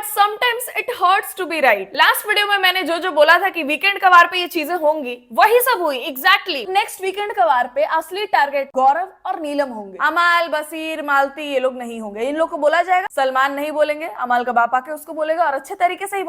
sometimes it hurts to be right. Last video में मैंने जो बोला था कि वीकेंड कवार पे ये चीजें होंगी, वही सब हुई एग्जैक्टली। नेक्स्ट वीकेंड कवार पे असली टारगेट गौरव और नीलम होंगे। अमाल, बसीर, मालती ये लोग नहीं होंगे। इन लोग को बोला जाएगा, सलमान नहीं बोलेंगे, अमाल का बाप आके उसको बोलेगा और अच्छे तरीके से ही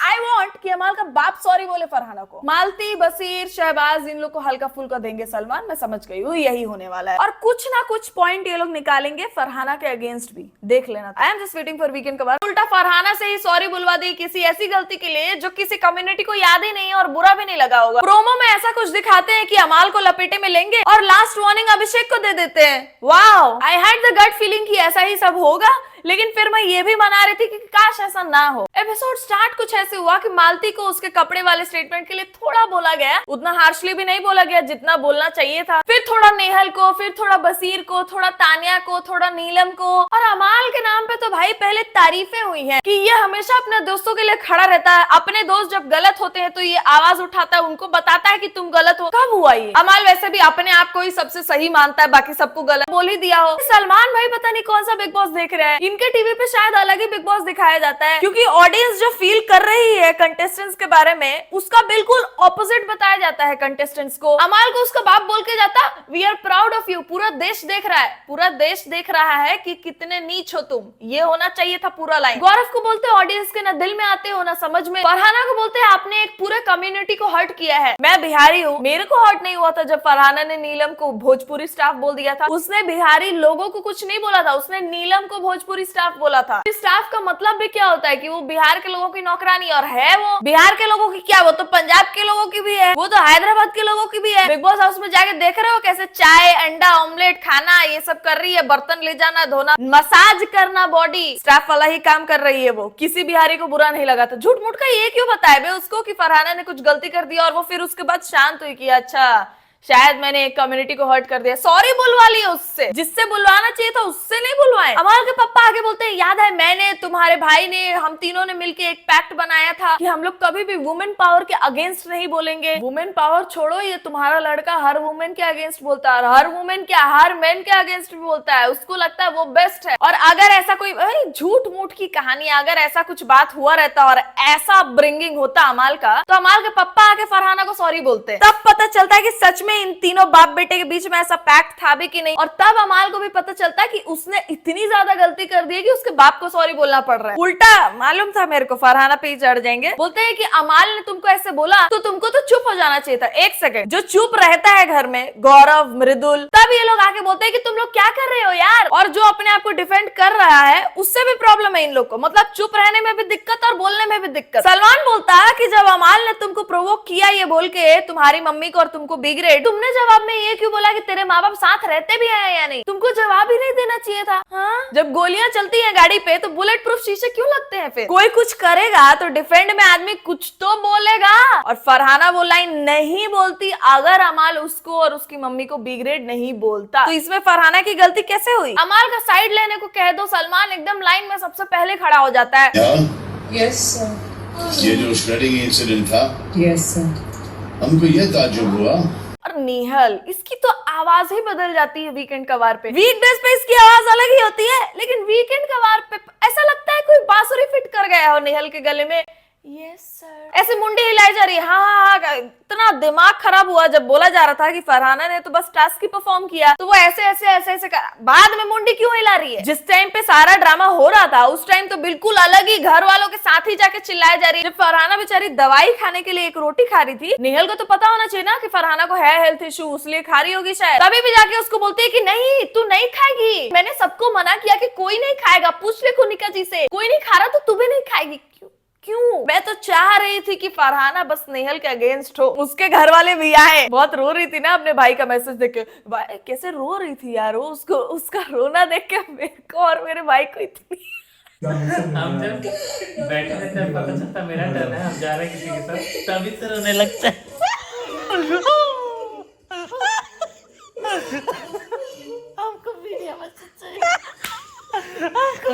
आई वांट कि अमाल का बाप सॉरी बोले फरहाना को। मालती, बसीर, शहबाज इन लोग को हल्का फुल्का देंगे सलमान, मैं समझ गई हूँ यही होने वाला है। और कुछ ना कुछ पॉइंट ये लोग निकालेंगे फरहाना के अगेंस्ट भी, देख लेना। I am just waiting for weekend कवार। उल्टा फरहाना से ही सॉरी बुलवा दी किसी ऐसी गलती के लिए जो किसी कम्युनिटी को याद ही नहीं है और बुरा भी नहीं लगा होगा। प्रोमो में ऐसा कुछ दिखाते हैं कि अमाल को लपेटे में लेंगे और लास्ट वार्निंग अभिषेक को दे देते हैं। Wow, I had the gut feeling कि ऐसा ही सब होगा, लेकिन फिर मैं ये भी मना रही थी कि काश ऐसा ना हो। एपिसोड स्टार्ट कुछ ऐसे हुआ कि मालती को उसके कपड़े वाले स्टेटमेंट के लिए थोड़ा बोला गया, उतना हार्शली भी नहीं बोला गया जितना बोलना चाहिए था। फिर थोड़ा नेहल को, फिर थोड़ा बसीर को, थोड़ा तानिया को, थोड़ा नीलम को, और अमाल के नाम पे तो भाई पहले तारीफें हुई हैं कि ये हमेशा अपने दोस्तों के लिए खड़ा रहता है। अपने दोस्त जब गलत होते हैं तो ये आवाज उठाता है, उनको बताता है कि तुम गलत हो। कब हुआ ये? अमाल वैसे भी अपने आप को ही सबसे सही मानता है, बाकी सबको गलत बोल ही दिया हो। सलमान भाई पता नहीं कौन सा बिग बॉस देख रहे हैं, इनके टीवी पे शायद अलग ही बिग बॉस दिखाया जाता है, क्योंकि ऑडियंस जो फील कर रही है कंटेस्टेंट्स के बारे में उसका बिल्कुल ऑपोजिट बताया जाता है कंटेस्टेंट्स को। अमाल को उसका बाप बोल के जाता, we are proud of you, पूरा देश देख रहा है, पूरा देश देख रहा है कि कितने नीच हो तुम, ये होना चाहिए था पूरा लाइन। गौरव को बोलते ऑडियंस के ना दिल में आते हो ना समझ में। फरहाना को बोलते आपने एक पूरे कम्युनिटी को हर्ट किया है। मैं बिहारी हूँ, मेरे को हर्ट नहीं हुआ था जब फरहाना ने नीलम को भोजपुरी स्टाफ बोल दिया था। उसने बिहारी लोगों को कुछ नहीं बोला था, उसने नीलम को भोजपुरी स्टाफ बोला था। स्टाफ का मतलब भी क्या होता है कि वो बिहार के लोगों की नौकरानी, और है वो बिहार के लोगों की क्या, वो तो पंजाब के लोगों की भी है, वो तो हैदराबाद के लोगों की भी है। बिग बॉस हाउस में जाके देख रहे हो कैसे चाय, अंडा, ऑमलेट खाना ये सब कर रही है, बर्तन ले जाना, धोना, मसाज करना, बॉडी स्टाफ वाला ही काम कर रही है। वो किसी बिहारी को बुरा नहीं लगा था। झूठ मूठ का ये क्यों बताया बे उसको कि फरहाना ने कुछ गलती कर दिया और वो फिर उसके बाद शांत हुई कि अच्छा शायद मैंने एक कम्युनिटी को हर्ट कर दिया, सॉरी बुलवा लिया उससे, जिससे बुलवाना चाहिए था उससे नहीं बुलवाए। अमाल के पापा आगे बोलते हैं याद है मैंने, तुम्हारे भाई ने, हम तीनों ने मिलके एक पैक्ट बनाया था कि हम लोग कभी भी वुमेन पावर के अगेंस्ट नहीं बोलेंगे। वुमेन पावर छोड़ो, ये तुम्हारा लड़का हर वुमेन के अगेंस्ट बोलता है, हर वुमेन क्या हर मैन के अगेंस्ट भी बोलता है, उसको लगता है वो बेस्ट है। और अगर ऐसा कोई झूठ मूठ की कहानी, अगर ऐसा कुछ बात हुआ रहता और ऐसा ब्रिंगिंग होता अमाल का, तो अमाल के पापा आके फरहाना को सॉरी बोलते, तब पता चलता है कि सच में इन तीनों बाप बेटे के बीच में ऐसा पैक्ट था भी कि नहीं। और तब अमाल को भी पता चलता है कि उसने इतनी ज्यादा गलती कर दी है कि उसके बाप को सॉरी बोलना पड़ रहा है। उल्टा मालूम था मेरे को फरहाना पे ही चढ़ जाएंगे। बोलते हैं कि अमाल ने तुमको ऐसे बोला तो तुमको तो चुप हो जाना चाहिए था। एक सेकंड, जो चुप रहता है घर में गौरव, मृदुल, तब ये लोग आके बोलते हैं कि तुम लोग क्या कर रहे हो यार। और जो अपने आप को डिफेंड कर रहा है उससे भी प्रॉब्लम है इन लोग को, मतलब चुप रहने में भी दिक्कत और बोलने में भी दिक्कत। सलमान बोलता है कि जब अमाल ने तुमको प्रोवोक किया ये बोल के तुम्हारी मम्मी को और तुमको बी ग्रेड, तुमने जवाब में ये क्यों बोला कि तेरे माँ बाप साथ रहते भी हैं या नहीं? तुमको जवाब ही नहीं देना चाहिए था। हाँ? जब गोलियां चलती हैं गाड़ी पे तो बुलेट प्रूफ शीशे क्यों लगते हैं? फिर कोई कुछ करेगा तो डिफेंड में आदमी कुछ तो बोलेगा। और फरहाना वो लाइन नहीं बोलती अगर अमाल उसको और उसकी मम्मी को बी ग्रेड नहीं बोलता, तो इसमें फरहाना की गलती कैसे हुई? अमाल का साइड लेने को कह दो, सलमान एकदम लाइन में सबसे पहले खड़ा हो जाता है। Yes sir. ये जो श्रेडिंग इंसिडेंट था, यस सर, हमको ये ताज्जुब हुआ। और निहल, इसकी तो आवाज ही बदल जाती है वीकेंड कवार पे। वीकडेज पे इसकी आवाज अलग ही होती है, लेकिन वीकेंड कवार पे ऐसा लगता है कोई बांसुरी फिट कर गया हो निहल के गले में। यस सर, ऐसे मुंडी हिलाई जा रही है। हाँ, इतना दिमाग खराब हुआ जब बोला जा रहा था कि फरहाना ने तो बस टास्क ही परफॉर्म किया, तो वो ऐसे बाद में मुंडी क्यों हिला रही है? जिस टाइम पे सारा ड्रामा हो रहा था उस टाइम तो बिल्कुल अलग ही घर वालों के साथ ही जाके चिल्लाया जा रही है। जब फरहाना बेचारी दवाई खाने के लिए एक रोटी खा रही थी, निहल को तो पता होना चाहिए ना कि फरहाना को है हेल्थ इशू, इसलिए खा रही होगी शायद, तभी भी जाके उसको बोलती है कि नहीं तू नहीं खाएगी, मैंने सबको मना किया कि कोई नहीं खाएगा, पूछ ले कुनिका जी से, कोई नहीं खा रहा तो तू भी नहीं खाएगी। क्यों? मैं तो चाह रही थी कि फरहाना बस नेहल के अगेंस्ट हो। उसके घर वाले भी आए, बहुत रो रही थी ना अपने भाई का मैसेज देख के, कैसे रो रही थी यार वो, उसको उसका रोना देख के मेरे को और मेरे भाई को इतनी हम जब बैठे थे तब पता चलता मेरा टर्न है, हम जा रहे हैं किसी के साथ, तभी से रोने लगता है। हमको वीडियो मैसेज चाहिए, हमको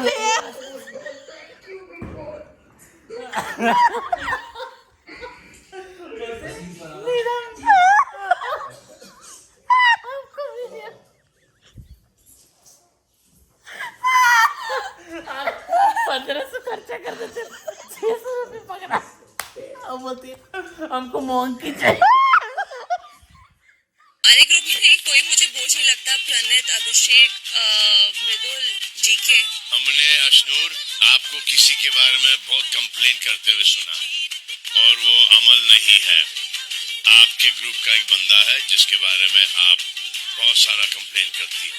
पंद्रह 500 खर्चा कर देते, 600 रुपये पकड़ा। अब बोलती है हमको मोंकी चाहिए। हमारे ग्रुप में कोई मुझे बोझ नहीं लगता। प्रणित, अभिषेक, मृदुल, जीके। हमने अशनूर आपको किसी के बारे में बहुत कंप्लेन करते हुए सुना और वो अमल नहीं है। आपके ग्रुप का एक बंदा है जिसके बारे में आप बहुत सारा कंप्लेन करती हो।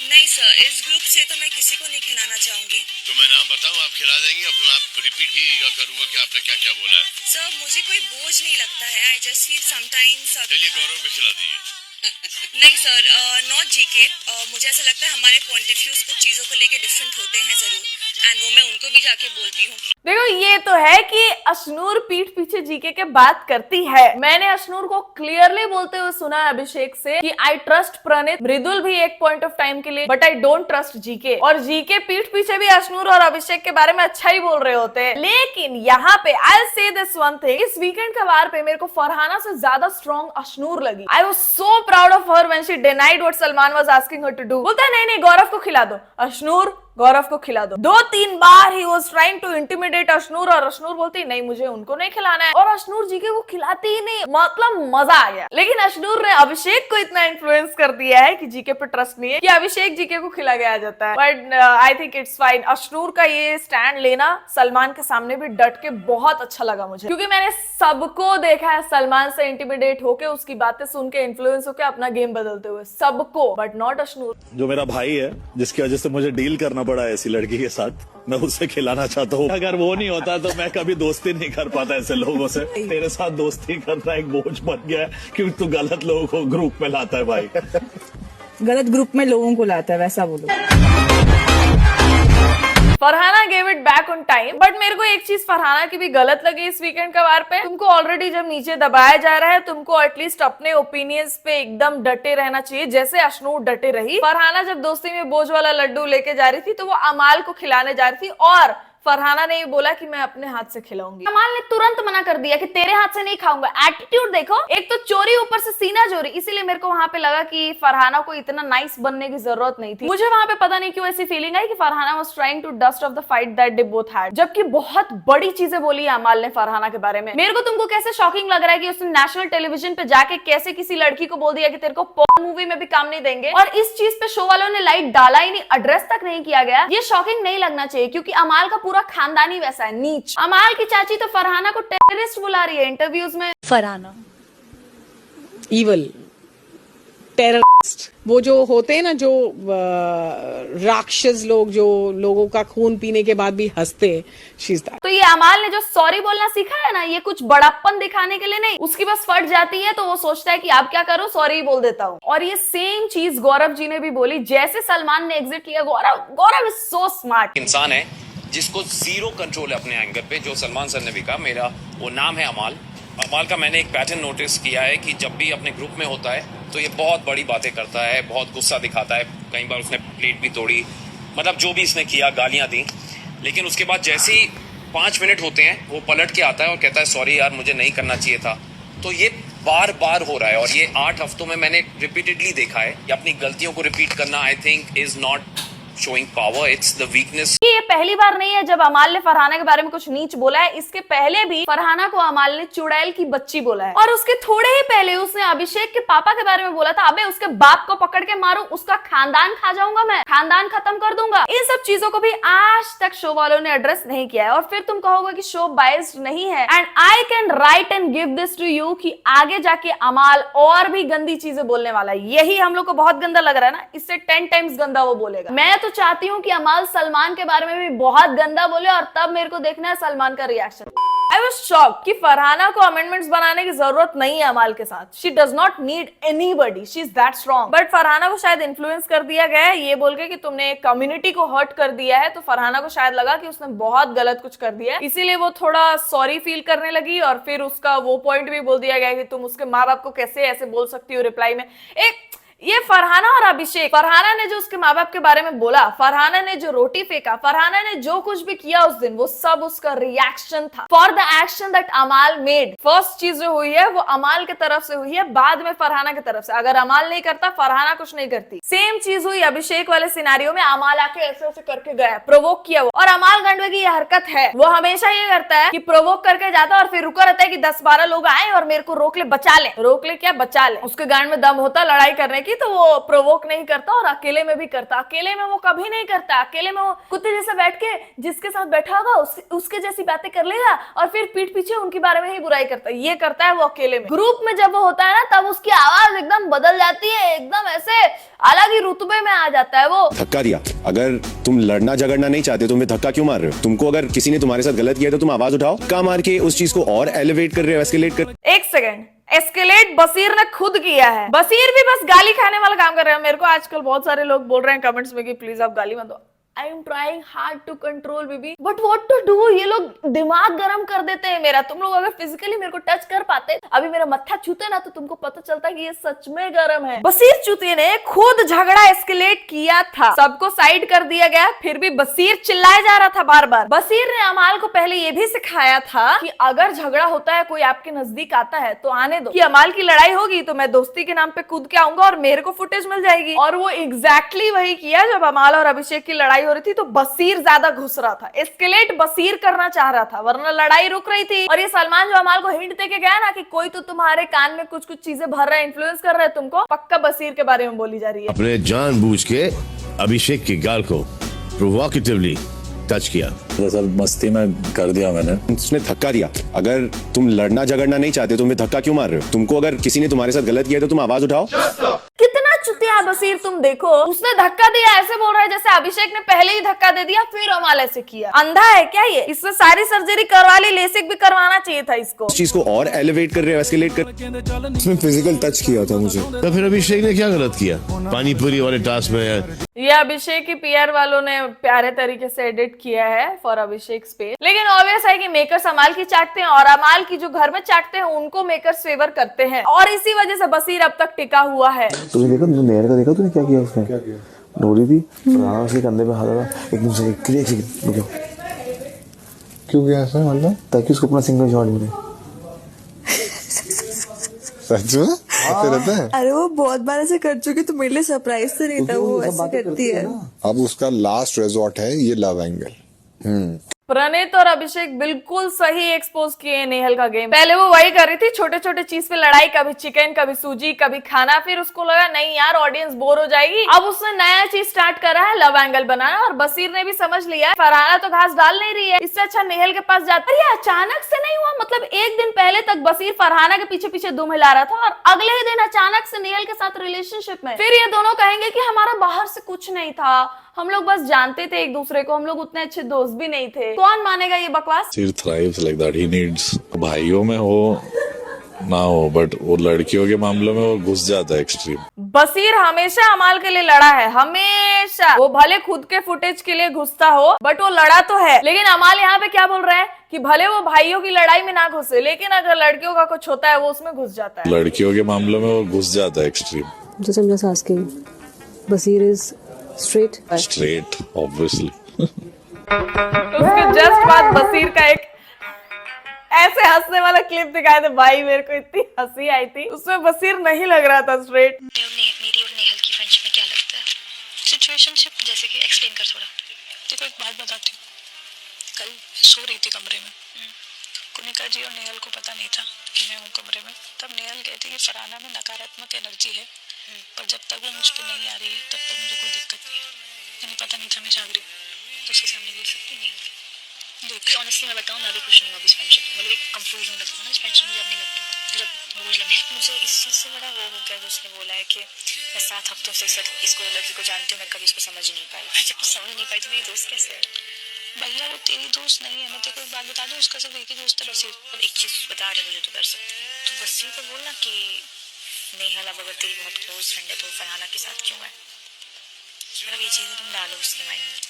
नहीं सर, इस ग्रुप से तो मैं किसी को नहीं खिलाना चाहूंगी। तो मैं नाम बताऊं, आप खिला देंगी और फिर मैं आप रिपीट भी करूंगा कि आपने क्या क्या बोला है। सर मुझे कोई बोझ नहीं लगता है। I just feel sometimes. चलिए गौरव को खिला दीजिए। नहीं सर, नॉट जीके। मुझे ऐसा लगता है हमारे पॉइंट ऑफ व्यूज कुछ चीजों को लेके डिफरेंट होते हैं जरूर, एंड वो मैं उनको भी जाके बोलती हूँ। देखो ये तो है कि अशनूर पीठ पीछे जीके के बात करती है। मैंने अशनूर को क्लियरली बोलते हुए सुना है अभिषेक से कि आई ट्रस्ट प्रणित, मृदुल भी एक पॉइंट ऑफ टाइम के लिए, but I don't trust GK. और जीके पीठ पीछे भी अशनूर और अभिषेक के बारे में अच्छा ही बोल रहे होते हैं। लेकिन यहाँ पे आई से दिस वन थिंग, इस वीकेंड के वार पे मेरे को फरहाना से ज्यादा स्ट्रॉन्ग अशनूर लगी। I was so proud of her when she denied what Salman was asking her to do. बोलता है नहीं गौरव को खिला दो, अशनूर गौरव को खिला दो। 2-3 बार ही was trying to intimidate Ashnoor और अशनूर बोलती नहीं मुझे उनको नहीं खिलाना है, और अशनूर जीके को खिलाती ही नहीं। मतलब मजा आ गया। लेकिन अशनूर ने अभिषेक को इतना इन्फ्लुएंस कर दिया है कि जीके पे ट्रस्ट नहीं है कि अभिषेक जीके को खिला के आ जाता है। But I think it's fine. Ashnoor का ये स्टैंड लेना सलमान के सामने भी डट के बहुत अच्छा लगा मुझे, क्योंकि मैंने सबको देखा है सलमान से इंटिमिडेट होके, उसकी बातें सुन के इन्फ्लुएंस होके अपना गेम बदलते हुए, सबको, बट नॉट अशनूर। जो मेरा भाई है जिसकी वजह से मुझे डील करना पड़ा ऐसी लड़की के साथ, मैं उससे खिलाना चाहता हूँ। अगर वो नहीं होता तो मैं कभी दोस्ती नहीं कर पाता ऐसे लोगों से। तेरे साथ दोस्ती करना एक बोझ बन गया है क्योंकि तू गलत लोगों को ग्रुप में लाता है भाई। गलत ग्रुप में लोगों को लाता है, वैसा बोलो। Farhana gave it back on time, but मेरे को एक चीज फरहाना की भी गलत लगी इस वीकेंड का वार पे। तुमको ऑलरेडी जब नीचे दबाया जा रहा है, तुमको एटलीस्ट अपने ओपिनियंस पे एकदम डटे रहना चाहिए, जैसे अशनूर डटे रही। फरहाना जब दोस्ती में बोझ वाला लड्डू लेके जा रही थी तो वो अमाल को खिलाने जा रही थी, और फरहाना ने बोला कि मैं अपने हाथ से खिलाऊंगी। अमाल ने तुरंत मना कर दिया कि तेरे हाथ से नहीं खाऊंगा। एटीट्यूड देखो, एक तो चोरी ऊपर से सीना चोरी। इसीलिए मेरे को वहां पे लगा कि फरहाना को इतना नाइस बनने की जरूरत नहीं थी। मुझे वहां पे पता नहीं क्यों ऐसी फीलिंग आई कि Farhana was trying to dust off the fight that they both had, जबकि बहुत बड़ी चीजें बोली है अमाल ने फरहाना के बारे में। मेरे को तुमको कैसे शॉकिंग लग रहा है कि उसने नेशनल टेलीविजन पे जाके कैसे किसी लड़की को बोल दिया कि तेरे को पॉर्न मूवी में भी काम नहीं देंगे, और इस चीज पे शो वालों ने लाइट डाला ही नहीं, एड्रेस तक नहीं किया गया। ये शॉकिंग नहीं लगना चाहिए, क्योंकि अमाल का पूरा खानदानी वैसा है, नीच। अमाल की चाची तो फरहाना को टेररिस्ट बुला रही है इंटरव्यूज में। फरहाना इवल, टेररिस्ट, वो जो होते हैं ना, जो राक्षस लोग, जो लोगों का खून पीने के बाद भी हंसते हैं, शी इज दैट। तो ये अमाल ने जो सॉरी बोलना सीखा है ना, ये कुछ बड़प्पन दिखाने के लिए नहीं, उसकी बस फट जाती है तो वो सोचता है कि आप क्या करो, सॉरी बोल देता हूँ। और ये सेम चीज गौरव जी ने भी बोली जैसे सलमान ने एग्जिट लिया। गौरव इज सो स्मार्ट। इंसान है जिसको जीरो कंट्रोल है अपने एंगर पे, जो सलमान सर ने भी कहा। मेरा वो नाम है अमाल। अमाल का मैंने एक पैटर्न नोटिस किया है कि जब भी अपने ग्रुप में होता है तो ये बहुत बड़ी बातें करता है, बहुत गुस्सा दिखाता है। कई बार उसने प्लेट भी तोड़ी, मतलब जो भी इसने किया, गालियां दी। लेकिन उसके बाद जैसे ही 5 मिनट होते हैं वो पलट के आता है और कहता है सॉरी यार, मुझे नहीं करना चाहिए था। तो ये बार बार हो रहा है, और ये 8 हफ्तों में मैंने रिपीटेडली देखा है। ये अपनी गलतियों को रिपीट करना I think is not showing power, it's the weakness। ये पहली बार नहीं है जब अमाल ने फरहाना के बारे में कुछ नीच बोला है। इसके पहले भी फरहाना को अमाल ने चुड़ैल की बच्ची बोला है, और उसके थोड़े ही पहले उसने अभिषेक के पापा के बारे में बोला था, अबे उसके बाप को पकड़ के मारूं, उसका खानदान खा जाऊंगा, मैं खानदान खत्म कर दूंगा। इन सब चीजों को भी आज तक शो वालों ने एड्रेस नहीं किया है। और फिर तुम कहोगे कि शो बायस्ड नहीं है, and I can write and give this to you कि आगे जाके अमाल और भी गंदी चीजें बोलने वाला है। यही हम लोग को बहुत गंदा लग रहा है ना, इससे 10 टाइम्स गंदा वो बोलेगा। मैं तो चाहती हूँ कि अमाल सलमान के बारे में भी बहुत गंदा बोले, और तब मेरे को देखना है सलमान का रिएक्शन। आई वाज शॉक्ड कि फरहाना को अमेंडमेंट्स बनाने की जरूरत नहीं है अमाल के साथ। She does not need anybody, she is that strong. But Farhana को शायद इन्फ्लुएंस कर दिया गया है ये बोल के कि तुमने कम्युनिटी को हर्ट कर दिया है, तो फरहाना को शायद लगा कि उसने बहुत गलत कुछ कर दिया है, इसीलिए वो थोड़ा सॉरी फील करने लगी। और फिर उसका वो पॉइंट भी बोल दिया गया कि तुम उसके माँ बाप को कैसे ऐसे बोल सकती हो रिप्लाई में। ये फरहाना और अभिषेक, फरहाना ने जो उसके माँ बाप के बारे में बोला, फरहाना ने जो रोटी फेंका, फरहाना ने जो कुछ भी किया उस दिन, वो सब उसका रिएक्शन था फॉर द एक्शन दैट अमाल मेड। फर्स्ट चीज जो हुई है वो अमाल की तरफ से हुई है, बाद में फरहाना की तरफ से। अगर अमाल नहीं करता, फरहाना कुछ नहीं करती। सेम चीज हुई अभिषेक वाले सिनारियो में। अमाल आके ऐसे ऐसे करके गया, प्रोवोक किया वो। और अमाल गंडवे की ये हरकत है, वो हमेशा ये करता है कि प्रोवोक करके जाता है और फिर रुका रहता है कि 10-12 लोग आए और मेरे को रोक ले, बचा ले। रोक ले क्या, बचा ले। उसके गांड में दम होता लड़ाई करने की, तो वो प्रोवोक नहीं करता और अकेले में भी करता। अकेले में वो कभी नहीं करता। अकेले में वो कुत्ते जैसे बैठ के जिसके साथ बैठा होगा उसके जैसी बातें कर लेगा और फिर पीठ पीछे उनके बारे में ही बुराई करता है। ये करता है वो अकेले में। ग्रुप में जब वो होता है ना, तब उसकी आवाज एकदम बदल जाती है, एकदम ऐसे अलग ही रुतबे में आ जाता है वो। धक्का दिया। अगर तुम लड़ना झगड़ना नहीं चाहते तो तुम्हें धक्का क्यों मार रहे हो? तुमको अगर किसी ने तुम्हारे साथ गलत किया तो तुम आवाज उठाओ। धक्का मार के उस चीज को और एलिवेट कर रहे हो, एस्केलेट कर। एक सेकंड, एस्केलेट बसीर ने खुद किया है। बसीर भी बस गाली खाने वाला काम कर रहे हैं। मेरे को आजकल बहुत सारे लोग बोल रहे हैं कमेंट्स में कि प्लीज आप गाली मत दो। I am trying hard to control baby, but what to do. ये लोग दिमाग गर्म कर देते हैं मेरा। तुम लोग अगर फिजिकली मेरे को टच कर पाते, अभी मेरा मत्था छूते ना, तो तुमको पता चलता कि ये सच में गर्म है। बसीर चूतिए ने खुद झगड़ा एस्केलेट किया था, सबको साइड कर दिया गया, फिर भी बसीर चिल्लाया जा रहा था बार बार। बसीर ने अमाल को पहले ये भी सिखाया था कि अगर झगड़ा होता है, कोई आपके नजदीक आता है तो आने दो, कि अमाल की लड़ाई होगी तो मैं दोस्ती के नाम पे कूद के आऊंगा और मेरे को फुटेज मिल जाएगी। और वो एग्जैक्टली वही किया। जब अमाल और अभिषेक की लड़ाई हो रही थी तो बसीर ज्यादा घुस रहा था। एस्केलेट बसीर करना चाह रहा था, वरना लड़ाई रुक रही थी। और ये सलमान जो अमाल को हिंट देके गया ना कि कोई तो तुम्हारे कान में कुछ कुछ चीजें भर रहा है, इन्फ्लुएंस कर रहा है तुमको, पक्का बसीर के बारे में बोली जा रही है। अपने जानबूझ के अभिषेक की गाल को प्रोवोकेटिवली टच किया। सर मस्ती में कर दिया मैंने। उसने धक्का दिया। अगर तुम लड़ना झगड़ना नहीं चाहते तो तुम्हें धक्का क्यों मार रहे हो? तुमको अगर किसी ने तुम्हारे साथ गलत किया तो तुम आवाज उठाओ। कितना चुतिया बसीर तुम देखो। उसने धक्का दिया, ऐसे बोल रहा है जैसे अभिषेक ने पहले ही धक्का दे दिया, फिर अमाल ऐसे किया। अंधा है क्या ये? इससे सारी सर्जरी करवा ली, लेसिक भी करवाना चाहिए था इसको। उस चीज को और एलिवेट कर रहे हो, एस्केलेट कर। उसने फिजिकल टच किया था मुझे। तो फिर अभिषेक ने क्या गलत किया पानी पूरी वाले टास्क में यार? ये अभिषेक की पीआर वालों ने प्यारे तरीके से एडिट किया है फॉर अभिषेक स्पेस। लेकिन ऑब्वियस है कि मेकर्स अमाल की चाटते हैं और अमाल की जो घर में चाटते हैं उनको मेकर्स फेवर करते हैं, और इसी वजह से बसीर अब तक टिका हुआ है। तूने देखा, तूने नेहर का देखा, तूने क्या किया उसने? क्या किया? रो रही थी, फरहाना उसके कंधे पे हाथ डाला, एकदम से क्यों गया ऐसा? मतलब ताकि उसको अपना सिंगल शॉट मिले। सच में ऐसे रहता है? अरे वो बहुत बार ऐसे कर चुकी, तो मेरे लिए सरप्राइज तो नहीं था। वो ऐसे करती है। अब उसका लास्ट रिजॉर्ट है ये लव एंगल। प्रणीत और अभिषेक बिल्कुल सही एक्सपोज किए नेहल का गेम। पहले वो वही कर रही थी, छोटे छोटे चीज पे लड़ाई, कभी चिकन, कभी सूजी, कभी खाना। फिर उसको लगा नहीं यार ऑडियंस बोर हो जाएगी, अब उसने नया चीज स्टार्ट करा है, लव एंगल बनाना। और बसीर ने भी समझ लिया फरहाना तो घास डाल नहीं रही है, इससे अच्छा नेहल के पास जाता। ये अचानक से नहीं हुआ, मतलब एक दिन पहले तक बसीर फरहाना के पीछे पीछे दुम हिला रहा था और अगले ही दिन अचानक से नेहल के साथ रिलेशनशिप में। फिर ये दोनों कहेंगे कि हमारा बाहर से कुछ नहीं था, हम लोग बस जानते थे एक दूसरे को, हम लोग उतने अच्छे दोस्त भी नहीं थे। कौन मानेगा ये बकवास? He thrives like that. He needs भाइयों में हो ना हो, बट वो लड़कियों के मामलों में वो घुस जाता है एक्सट्रीम। बसीर हमेशा अमाल के लिए लड़ा है, हमेशा। वो भले खुद के फुटेज के लिए घुसता हो, बट वो लड़ा तो है। लेकिन अमाल यहाँ पे क्या बोल रहा है कि भले वो भाइयों की लड़ाई में ना घुसे, लेकिन अगर लड़कियों का कुछ होता है वो उसमें घुस जाता है। लड़कियों के मामलों में वो घुस जाता है extreme. Just I'm just asking. Basir is straight. Straight obviously. उसके जस्ट बाद बसीर का एक ऐसे हंसने वाला क्लिप दिखाए थे भाई, मेरे को इतनी हंसी आई थी। उसमें बसीर नहीं लग रहा था स्ट्रेट। मेरी और नेहल की फ्रेंडशिप में क्या लगता है? सिचुएशनशिप जैसे कि एक्सप्लेन कर थोड़ा। देखो एक बात बताती हूँ। कल सो रही थी कमरे में, कुनिका जी और नेहल को पता नहीं था कि मैं हूँ कमरे में। तब नेहल कहती है कि फरहाना में नकारात्मक एनर्जी है, पर जब तक वो मुझ पर नहीं आ रही है तब तक मुझे कोई दिक्कत नहीं है। मैंने पता नहीं था मैं जाग रही हूँ, तो उसके सामने बोल सकती नहीं। देखिए ऑनेस्टली मैं बताऊँ, मैं भी खुश नहीं हूँ इस फ्रेंडशिप। मतलब एक कंफ्यूजन लगता है ना इस फ्रेंडशिप, मुझे अब नहीं लगता। मतलब रोज लगे मुझे इस चीज़ से बड़ा वो हो गया जो उसने बोला है कि मैं 7 हफ्तों से इसको लड़की को जानती हूँ, मैं कभी इसको समझ ही नहीं पाई। फिर जब समझ नहीं पाई तो मेरी दोस्त कैसे है? भैया वो तेरी दोस्त नहीं है। मैं तेरे को एक बात बता दूँ, उसका सिर्फ एक ही दोस्त है, बसीर। एक चीज़ बता रहे मुझे तो कर सकती है। तो बसीर को बोलना कि नेहल अब अगर तेरी बहुत क्लोज फ्रेंड है तो फरहाना के साथ क्यों है? मतलब ये चीज़ें तुम डालो उसके माइंड में।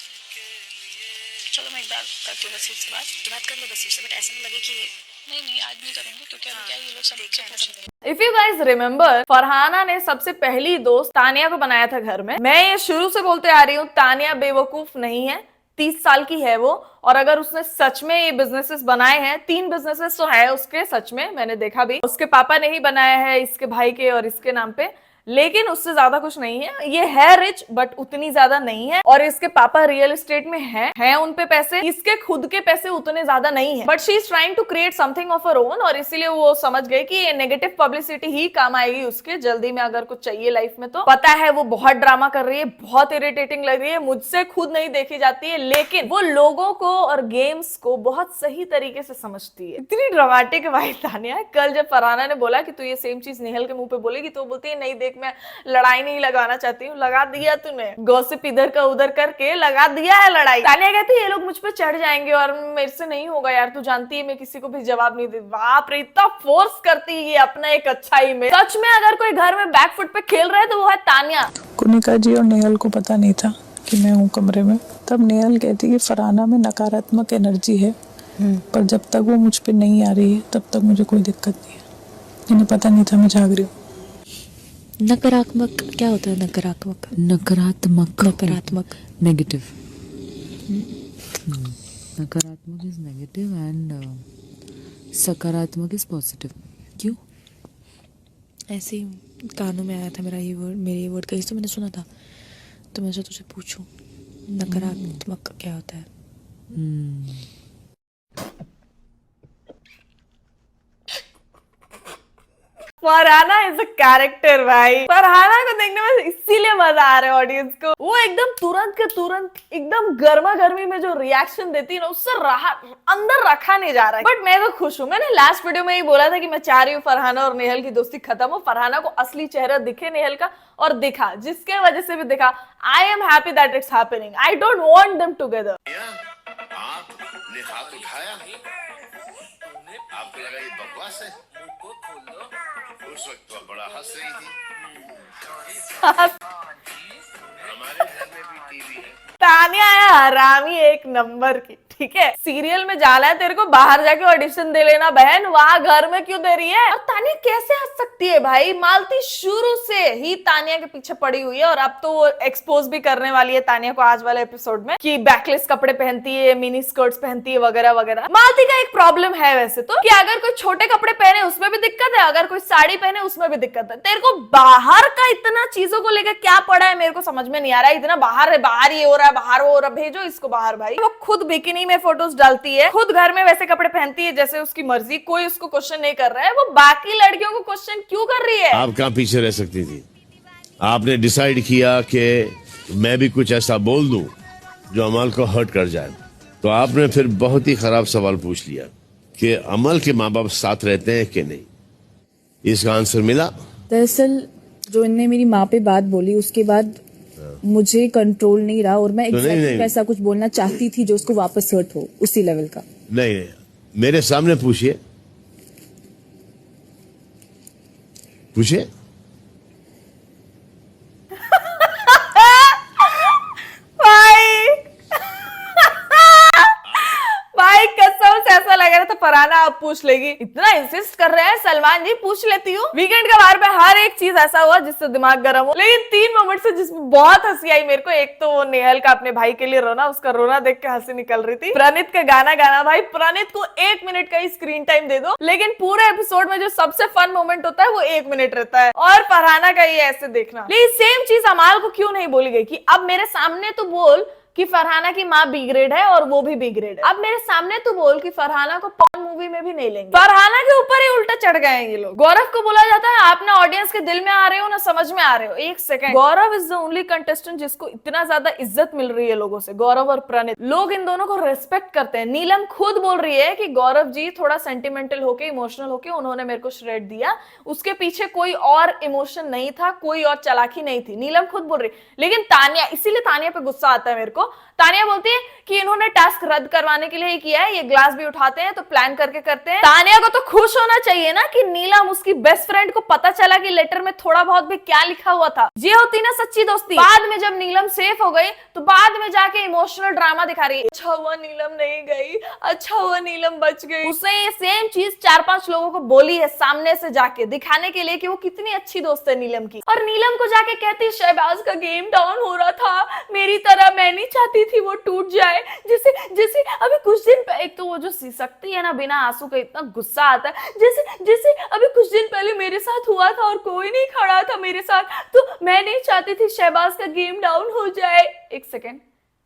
चलो मैं एक बार करती हूँ बसीर से बात। तो बात कर लो बसीर से, बट ऐसा नहीं लगे कि नहीं आज नहीं करूंगी क्योंकि अभी क्या है, ये लोग सब एक पूछ रहे हैं। If you guys remember, Farhana ने सबसे पहली दोस्त तानिया को बनाया था घर में। मैं ये शुरू से बोलते आ रही हूँ, तानिया बेवकूफ नहीं है, 30 साल की है वो। और अगर उसने सच में ये बिजनेसेस बनाए हैं, 3 बिजनेसेस तो है उसके, सच में मैंने देखा भी, उसके पापा ने ही बनाया है, इसके भाई के और इसके नाम पे, लेकिन उससे ज्यादा कुछ नहीं है। ये है रिच बट उतनी ज्यादा नहीं है। और इसके पापा रियल एस्टेट में हैं उन पे पैसे, इसके खुद के पैसे उतने ज्यादा नहीं है, but she is trying to create something of her own. और इसीलिए वो समझ गए कि ये नेगेटिव पब्लिसिटी ही काम आएगी उसके जल्दी में, अगर कुछ चाहिए लाइफ में तो। पता है वो बहुत ड्रामा कर रही है, बहुत इरिटेटिंग लग रही है, मुझसे खुद नहीं देखी जाती है, लेकिन वो लोगों को और गेम्स को बहुत सही तरीके से समझती है। इतनी ड्रामेटिक है भाई तानिया। कल जब फरहाना ने बोला कि तू ये सेम चीज नेहल के मुंह पे बोलेगी, तो बोलती है नहीं देख, मैं लड़ाई नहीं लगाना चाहती हूँ। लगा दिया तूने, गॉसिप इधर का उधर करके लगा दिया है लड़ाई। तानिया कहती है ये लोग मुझ पे चढ़ जाएंगे और मेरे से नहीं होगा यार, तू जानती है मैं किसी को भी जवाब नहीं देती। बाप रे, इतना फोर्स करती है अपना एक अच्छाई में। सच में अगर कोई घर में बैकफुट पे खेल रहा है तो वो है तानिया। कुनिका जी और नेहल को पता नहीं था कि मैं हूँ कमरे में। तब नेहल कहती कि फरहाना में नकारात्मक एनर्जी है, पर जब तक वो मुझ पे नहीं आ रही है तब तक मुझे कोई दिक्कत नहीं है। इन्हें पता नहीं था मैं जाग रही हूँ। नकारात्मक क्या होता है? नकारात्मक नकारात्मक नेगेटिव। नकारात्मक इज नेगेटिव एंड सकारात्मक इज पॉजिटिव। क्यों? ऐसे ही कानों में आया था मेरे ये वर्ड कहीं से मैंने सुना था, तो मैं तुझसे पूछूं नकारात्मक क्या होता है। फरहाना इज अ कैरेक्टर भाई। फरहाना को देखने में इसीलिए मजा आ रहा है ऑडियंस को। वो एकदम तुरंत के तुरंत एकदम गर्मा गर्मी में जो रिएक्शन देती है ना, उससे अंदर रखा नहीं जा रहा है। बट मैं तो खुश हूँ। मैंने लास्ट वीडियो में ही बोला था कि मैं चाह रही हूँ फरहाना और नेहल की दोस्ती खत्म हो, फरहाना को असली चेहरा दिखे नेहल का, और दिखा, जिसके वजह से भी दिखा। I am happy that it's happening. I don't want them together. आपने हाथ उठाया, आपको लगा ये बकवास है। उस वक्त तो बड़ा हंस रही थी। हमारे घर में भी टीवी है। तानिया है हरामी एक नंबर की, ठीक है। सीरियल में जाना है तेरे को, बाहर जाके ऑडिशन दे लेना बहन, वहां घर में क्यों दे रही है? और तानिया कैसे हंस सकती है भाई? मालती शुरू से ही तानिया के पीछे पड़ी हुई है, और अब तो वो एक्सपोज भी करने वाली है तानिया को आज वाले एपिसोड में कि बैकलेस कपड़े पहनती है, मिनी स्कर्ट्स पहनती है वगैरह वगैरह। मालती का एक प्रॉब्लम है वैसे तो, कि अगर कोई छोटे कपड़े पहने उसमें भी दिक्कत है, अगर कोई साड़ी पहने उसमें भी दिक्कत है। तेरे को बाहर का इतना चीजों को लेकर क्या पड़ा है, मेरे को समझ में नहीं आ रहा है। इतना बाहर है, बाहर ये हो रहा है, बाहर वो हो रहा है, भेजो इसको बाहर भाई। वो खुद बिकिनी में फोटोज डालती है, खुद घर में वैसे कपड़े पहनती है जैसे उसकी मर्जी, कोई उसको क्वेश्चन नहीं कर रहा है। वो बाकी लड़कियों को क्वेश्चन क्यों कर रही है? आप कहाँ पीछे रह सकती थी? आपने डिसाइड किया कि मैं भी कुछ ऐसा बोल दूं जो अमल को हर्ट कर जाए, तो आपने फिर बहुत ही खराब सवाल पूछ लिया कि अमल के माँ बाप साथ रहते हैं कि नहीं। इसका आंसर मिला। दरअसल जो इनने मेरी माँ पे बात बोली, उसके बाद मुझे कंट्रोल नहीं रहा, और मैं एग्जैक्टली ऐसा कुछ बोलना चाहती थी जो उसको वापस हर्ट हो, उसी लेवल का। नहीं, मेरे सामने पूछिए, पूछिए। भाई कसम से ऐसा लग रहा था फरहाना अब पूछ लेगी। इतना इंसिस्ट कर रहे हैं सलमान जी, पूछ लेती हूँ। वीकेंड का बार पे हर एक चीज ऐसा हुआ जिससे दिमाग गर्म हो, लेकिन 3 मोमेंट से जिसमें बहुत हंसी आई मेरे को। एक तो वो नेहल का अपने भाई के लिए रोना, उसका रोना देख के हंसी निकल रही थी। प्रणीत का गाना गाना, भाई प्रणीत को 1 मिनट का ही स्क्रीन टाइम दे दो, लेकिन पूरे एपिसोड में जो सबसे फन मोमेंट होता है वो 1 मिनट रहता है। और फरहाना का ये ऐसे देखना। लेकिन सेम चीज अमाल को क्यों नहीं बोली गई कि अब मेरे सामने तो बोल कि फरहाना की माँ बी ग्रेड है और वो भी बी ग्रेड है। अब मेरे सामने तो बोल कि फरहाना को पॉर्न मूवी में भी नहीं लेंगे। फरहाना के ऊपर ही उल्टा चढ़ गए हैं ये लोग। गौरव को बोला जाता है आप ना ऑडियंस के दिल में आ रहे हो ना समझ में आ रहे हो। एक second, Gaurav is the only contestant जिसको इतना ज्यादा इज्जत मिल रही है लोगों से, गौरव और प्रणीत। लोग इन दोनों को रेस्पेक्ट करते हैं। नीलम खुद बोल रही है कि गौरव जी थोड़ा सेंटिमेंटल होके, इमोशनल होके उन्होंने मेरे को श्रेड दिया, उसके पीछे कोई और इमोशन नहीं था, कोई और चालाकी नहीं थी। नीलम खुद बोल रही। लेकिन तानिया, इसीलिए तानिया पे गुस्सा आता है मेरे को। तानिया बोलती है कि इन्होंने टास्क रद्द करवाने के लिए ही किया है, ये ग्लास भी उठाते हैं तो प्लान करके करते हैं। तानिया को तो खुश होना चाहिए ना कि नीलम उसकी बेस्ट फ्रेंड को पता चला कि लेटर में थोड़ा बहुत भी क्या लिखा हुआ था। ये होती ना सच्ची दोस्ती। बाद में जब नीलम सेफ हो गई तो बाद में जाके इमोशनल ड्रामा दिखा रही है, अच्छा हुआ नीलम नहीं गई, अच्छा हुआ नीलम बच गई। उसने ये सेम चीज 4-5 लोगों को बोली है सामने से जाके, दिखाने के लिए कि वो कितनी अच्छी दोस्त है नीलम की। और नीलम को जाके कहती शहबाज का गेम डाउन हो रहा था, मेरी तरह मैं नहीं चाहती थी वो टूट जाए। जैसे जैसे अभी कुछ दिन पहले, एक तो वो जो सिसकती है ना बिना आंसू के, इतना गुस्सा आता है, जैसे जैसे अभी कुछ दिन पहले मेरे साथ हुआ था और कोई नहीं खड़ा था मेरे साथ, तो मैं नहीं चाहती थी शहबाज का गेम डाउन हो जाए। एक सेकेंड,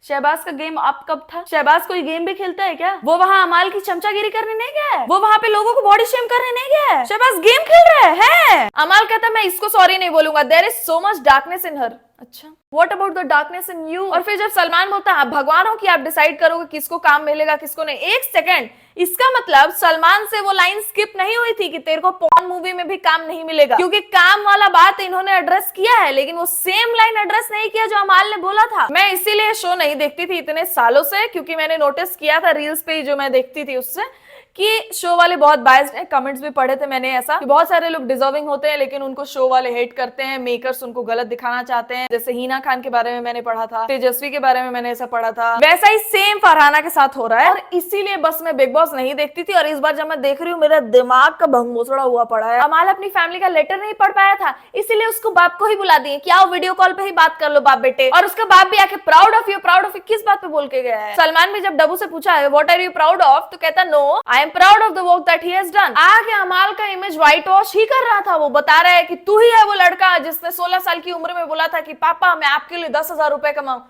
शहबाज का गेम अप कब था? शहबाज कोई गेम भी खेलता है क्या? वो वहां अमाल की चमचागिरी करने नहीं गया है, वो वहां पे लोगों को बॉडी शेम करने नहीं गया है। शहबाज गेम खेल रहा है। अमाल कहता मैं इसको सॉरी नहीं बोलूंगा, there is so much darkness in her. अच्छा, what about the darkness in you? और फिर जब सलमान बोलता है भगवान हो कि आप डिसाइड करोगे किसको काम मिलेगा किसको नहीं। एक सेकंड, इसका मतलब सलमान से वो लाइन स्किप नहीं हुई थी कि तेरे को पॉर्न मूवी में भी काम नहीं मिलेगा, क्योंकि काम वाला बात इन्होंने एड्रेस किया है, लेकिन वो सेम लाइन एड्रेस नहीं किया जो अमाल ने बोला था। मैं इसीलिए शो नहीं देखती थी इतने सालों से, क्योंकि मैंने नोटिस किया था रील्स पे जो मैं देखती थी उससे कि शो वाले बहुत बायस्ड हैं। कमेंट्स भी पढ़े थे मैंने ऐसा कि बहुत सारे लोग डिजर्विंग होते हैं लेकिन उनको शो वाले हेट करते हैं, मेकर्स उनको गलत दिखाना चाहते हैं। जैसे हिना खान के बारे में मैंने पढ़ा था, तेजस्वी के बारे में मैंने ऐसा पढ़ा था, वैसा ही सेम फरहाना के साथ हो रहा है। और इसीलिए बस मैं बिग बॉस नहीं देखती थी, और इस बार जब मैं देख रही हूँ मेरा दिमाग का भंगमोसड़ा हुआ पड़ा है। अमाल अपनी फैमिली का लेटर नहीं पढ़ पाया था, इसीलिए उसको बाप को ही बुला दिए कि आओ वीडियो कॉल पे ही बात कर लो बाप बेटे। और उसका बाप भी आके प्राउड ऑफ यू किस बात पे बोल के गया है? सलमान भी जब डब्बू से पूछा है what are you proud of, तो कहता no I am proud of the work that he has done. आगे अमाल का इमेज व्हाइट वॉश ही कर रहा था। वो बता रहा है कि तू ही है वो लड़का जिसने 16 साल की उम्र में बोला था कि पापा मैं आपके लिए 10,000 रुपए कमाऊं।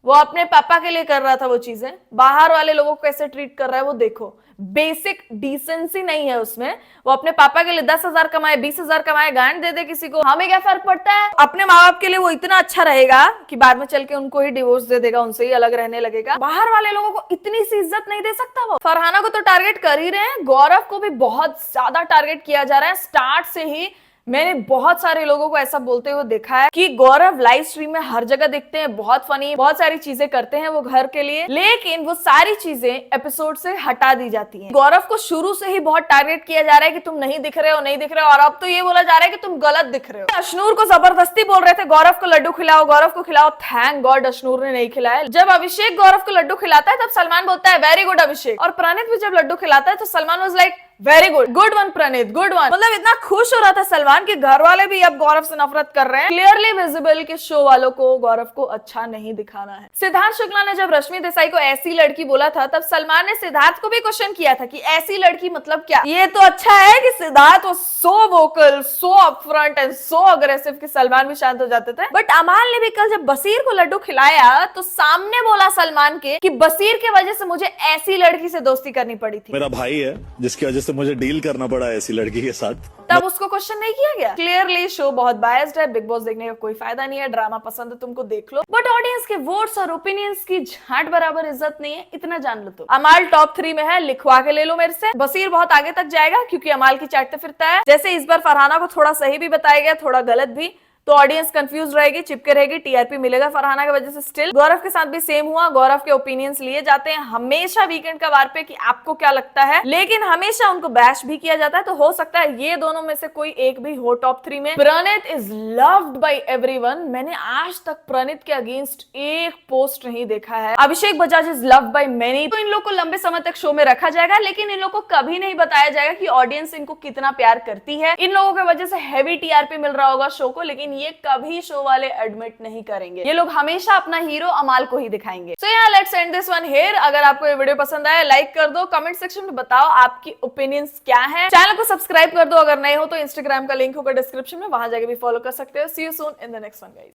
वो अपने पापा के लिए कर रहा था वो चीजें। बाहर वाले लोगों को कैसे ट्रीट कर रहा है वो देखो, बेसिक डिसेंसी नहीं है उसमें। वो अपने पापा के लिए 10,000 कमाए 20,000 कमाए, गांड दे दे किसी को, हमें क्या फर्क पड़ता है? अपने माँ बाप के लिए वो इतना अच्छा रहेगा कि बाद में चल के उनको ही डिवोर्स दे देगा, उनसे ही अलग रहने लगेगा। बाहर वाले लोगों को इतनी सी इज्जत नहीं दे सकता वो। फरहाना को तो टारगेट कर ही रहे हैं, गौरव को भी बहुत ज्यादा टारगेट किया जा रहा है। स्टार्ट से ही मैंने बहुत सारे लोगों को ऐसा बोलते हुए देखा है कि गौरव लाइव स्ट्रीम में हर जगह दिखते हैं, बहुत फनी, बहुत सारी चीजें करते हैं वो घर के लिए, लेकिन वो सारी चीजें एपिसोड से हटा दी जाती हैं। गौरव को शुरू से ही बहुत टारगेट किया जा रहा है कि तुम नहीं दिख रहे हो, नहीं दिख रहे हो, और अब तो ये बोला जा रहा है कि तुम गलत दिख रहे हो। अशनूर को जबरदस्ती बोल रहे थे गौरव को लड्डू खिलाओ, गौरव को खिलाओ। थैंक गॉड अशनूर ने नहीं खिलाया। जब अभिषेक गौरव को लड्डू खिलाता है तब सलमान बोलता है वेरी गुड अभिषेक, और प्रणीत भी जब लड्डू खिलाता है तो Salman was like very good, good one Praneet, good one. मतलब इतना खुश हो रहा था सलमान के घर वाले भी अब गौरव से नफरत कर रहे हैं। क्लियरली विजिबल कि शो वालों को गौरव को अच्छा नहीं दिखाना है। सिद्धार्थ शुक्ला ने जब रश्मि देसाई को ऐसी लड़की बोला था तब सलमान ने सिद्धार्थ को भी क्वेश्चन किया था कि ऐसी लड़की मतलब क्या। ये तो अच्छा है कि सिद्धार्थ वो so vocal, so upfront and so aggressive कि सलमान भी शांत हो जाते थे। बट अमाल ने भी कल जब बसीर को लड्डू खिलाया तो सामने बोला सलमान के कि बसीर की वजह से मुझे ऐसी लड़की से दोस्ती करनी पड़ी थी। मेरा भाई है जिसकी वजह से मुझे डील करना पड़ा ऐसी लड़की के साथ, तब उसको क्वेश्चन नहीं किया गया। क्लियरली शो बहुत बायस्ड है, बिग बॉस देखने का कोई फायदा नहीं है। ड्रामा पसंद है तुमको देख लो, बट ऑडियंस के वोट्स और ओपिनियंस की झाट बराबर इज्जत नहीं है, इतना जान लो। तो अमाल टॉप 3 में है, लिखवा के ले लो मेरे से। बसीर बहुत आगे तक जाएगा क्योंकि अमाल की चाटते फिरता है। जैसे इस बार फरहाना को थोड़ा सही भी बताया गया, थोड़ा गलत भी, तो ऑडियंस कंफ्यूज रहेगी, चिपके रहेगी, टीआरपी मिलेगा फरहाना की वजह से। स्टिल गौरव के साथ भी सेम हुआ, गौरव के ओपिनियंस लिए जाते हैं हमेशा वीकेंड का वार पे कि आपको क्या लगता है, लेकिन हमेशा उनको बैश भी किया जाता है। तो हो सकता है ये दोनों में से कोई एक भी हो टॉप 3 में। प्रणीत इज लव्ड बाय एवरीवन। मैंने आज तक प्रणीत के अगेंस्ट एक पोस्ट नहीं देखा है। Abhishek Bajaj is loved by many. तो इन लोग को लंबे समय तक शो में रखा जाएगा, लेकिन इन लोग को कभी नहीं बताया जाएगा कि ऑडियंस इनको कितना प्यार करती है। इन लोगों की वजह से हैवी टीआरपी मिल रहा होगा शो को, लेकिन ये कभी शो वाले एडमिट नहीं करेंगे। ये लोग हमेशा अपना हीरो अमाल को ही दिखाएंगे। सो यार let's end this one here. अगर आपको ये वीडियो पसंद आया लाइक कर दो, कमेंट सेक्शन में बताओ आपकी ओपिनियंस क्या है। चैनल को सब्सक्राइब कर दो, अगर नए हो तो इंस्टाग्राम का लिंक होगा डिस्क्रिप्शन में, वहां जाके भी फॉलो कर सकते हो। See you soon in the next one guys.